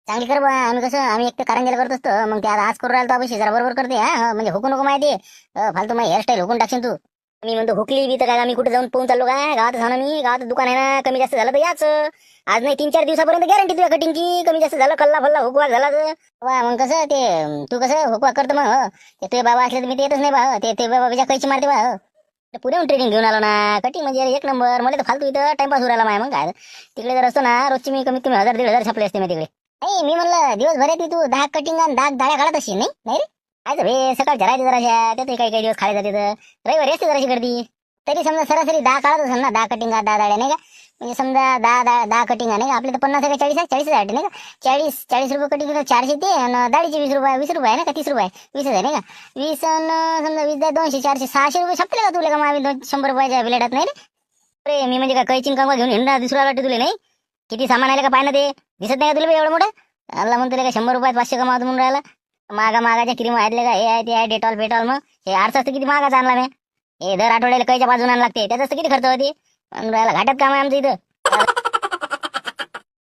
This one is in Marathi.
चांगली कर बा. आम्ही कसं आम्ही एक तर कारंजाला करत असतो, मग ते आता आज करू राहिलो तर आपण शेजारा बरोबर करते. हा म्हणजे हुकू नको माहिती. फालतू माझी हेअरस्टाईल हुकून टाकशील तू. मी म्हणतो हुकली बी तर काय आम्ही कुठे जाऊन पोहून चाललो काय? गावात जाऊ ना, मी गावात दुकान आहे ना, कमी जास्त झालं तर याच आज नाही 3-4 दिवसापर्यंत गॅरंटी तुझ्या कटिंगची. कमी जास्त झालं कल्ला फल्ला हुकवा झाला तर वा, मग कसं ते तू कसं हुकवा करतो मग ते तुझे बाबा असले तर मी ते येतच नाही बा. ते बाबाच्या कैची मारते बा. तर पुण्याहून ट्रेनिंग घेऊन आलो ना. कटिंग म्हणजे एक नंबर. मला तर फालतू इथं टाइमपास उरायला माय मग काय. तिकडे जर असतो ना रोजची मी कमीत कमी 1000-1500 छापले असते मी तिकडे. नाही मी म्हणलं दिवसभरात तू 10 कटिंग आणि 10 दाड्या काढत असेल नाही नाही रे. काय रे सकाळच्या राहते जराशा त्यात काही काही दिवस खाले जाते तर रविवारी असते जराशी गर्दी. तरी समजा सरासरी 10 काढत असेल ना. 10 कटिंग 10 दाड्या नाही का. म्हणजे समजा 10 कटिंग नाही का. आपले तर 50 आहे का 40 आहे 40 आहे नाही का. 40 रुपये कटिंग 400 ते आणि दाढीचे 20 रुपये आहे ना का 30 रुपये 20 आहे नाही का. 20 समजा 20 200 400 600 रुपये छापले का तुला का मग आम्ही 100 रुपयाच्या प्लेटात नाही रे. अरे मी म्हणजे काय कैचिंग कामा घेऊन हिंडा दुसरा वाटते तुला नाही. किती सामान आलं का पाहिजे ते दिसत नाही का तुला बे एवढं मोठं. अल्ला म्हणतो का 100 रुपयात 500 कमावतो म्हणून राहिला. मागाच्या क्रीम आहेत का हे आहे ते आहे डेटॉल पेटॉल. मग हे आरसा तर किती मागाचा आणला मी. हे दर आठवड्याला कैच्या बाजून आणायला लागते त्याचं किती खर्च होते. राहिला घाटात काम आहे आमचं इथं.